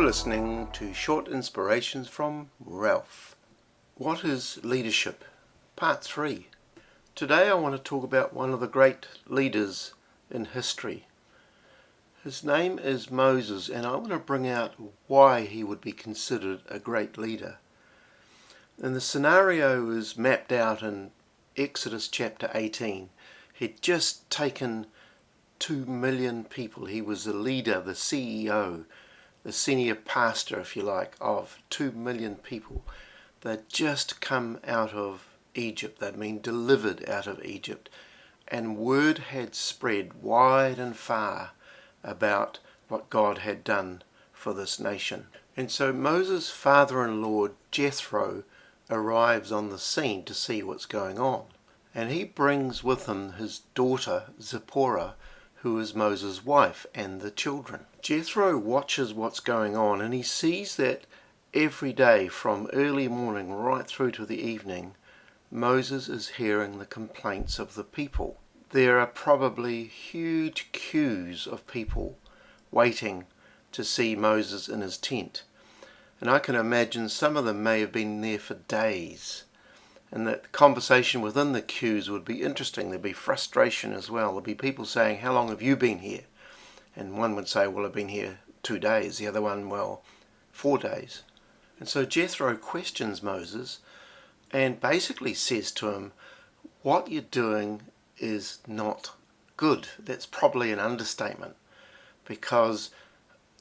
You're listening to Short Inspirations from Ralph. What is leadership? Part 3. Today I want to talk about one of the great leaders in history. His name is Moses, and I want to bring out why he would be considered a great leader. And the scenario is mapped out in Exodus chapter 18. He'd just taken 2 million people. He was the leader, the CEO, the senior pastor, if you like, of 2 million people. They'd just come out of Egypt. They'd been delivered out of Egypt. And word had spread wide and far about what God had done for this nation. And so Moses' father-in-law, Jethro, arrives on the scene to see what's going on. And he brings with him his daughter, Zipporah, who is Moses' wife, and the children. Jethro watches what's going on, and he sees that every day from early morning right through to the evening, Moses is hearing the complaints of the people. There are probably huge queues of people waiting to see Moses in his tent. And I can imagine some of them may have been there for days. And that conversation within the queues would be interesting. There'd be frustration as well. There'd be people saying, "How long have you been here?" And one would say, "Well, I've been here 2 days." The other one, "Well, 4 days." And so Jethro questions Moses and basically says to him, "What you're doing is not good." That's probably an understatement, because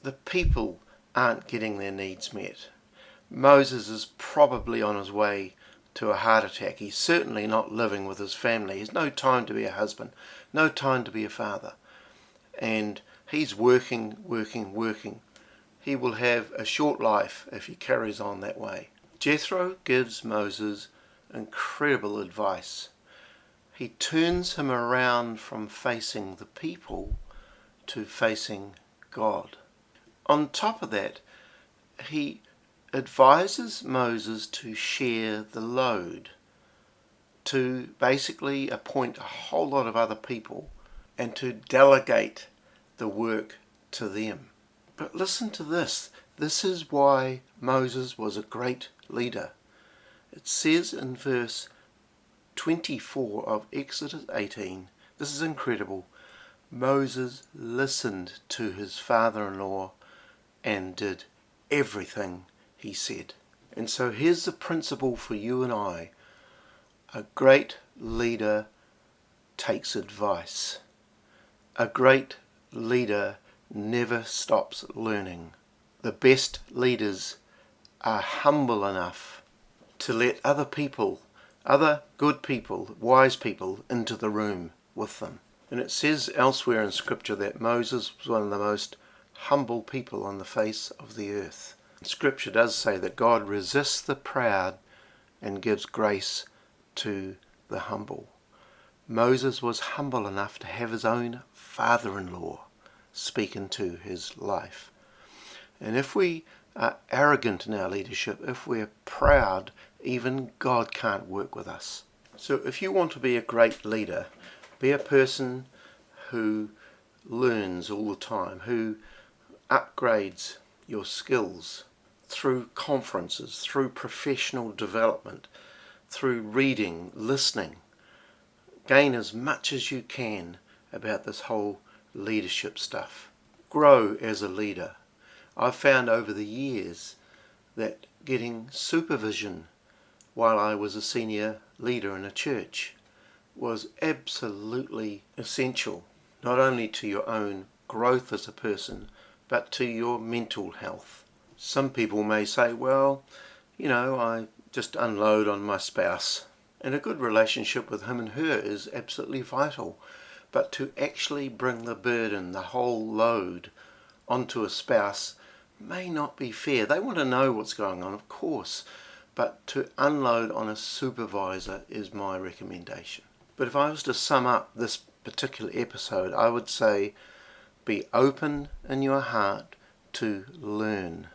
the people aren't getting their needs met. Moses is probably on his way to a heart attack. He's certainly not living with his family. He's no time to be a husband, no time to be a father. And he's working. He will have a short life if he carries on that way. Jethro gives Moses incredible advice. He turns him around from facing the people to facing God. On top of that, he advises Moses to share the load, to basically appoint a whole lot of other people and to delegate the work to them. But listen to this. This is why Moses was a great leader. It says in verse 24 of Exodus 18, this is incredible, Moses listened to his father-in-law and did everything he said. And so here's the principle for you and I. A great leader takes advice. A great leader never stops learning. The best leaders are humble enough to let other people, other good people, wise people, into the room with them. And it says elsewhere in Scripture that Moses was one of the most humble people on the face of the earth. Scripture does say that God resists the proud and gives grace to the humble. Moses was humble enough to have his own father-in-law speak into his life. And if we are arrogant in our leadership, if we're proud, even God can't work with us. So if you want to be a great leader, be a person who learns all the time, who upgrades your skills through conferences, through professional development, through reading, listening. Gain as much as you can about this whole leadership stuff. Grow as a leader. I've found over the years that getting supervision while I was a senior leader in a church was absolutely essential, not only to your own growth as a person, but to your mental health. Some people may say, well, I just unload on my spouse. And a good relationship with him and her is absolutely vital. But to actually bring the burden, the whole load, onto a spouse may not be fair. They want to know what's going on, of course. But to unload on a supervisor is my recommendation. But if I was to sum up this particular episode, I would say be open in your heart to learn,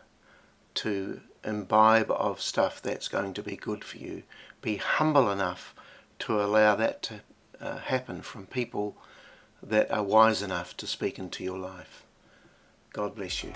to imbibe of stuff that's going to be good for you. Be humble enough to allow that to happen from people that are wise enough to speak into your life. God bless you.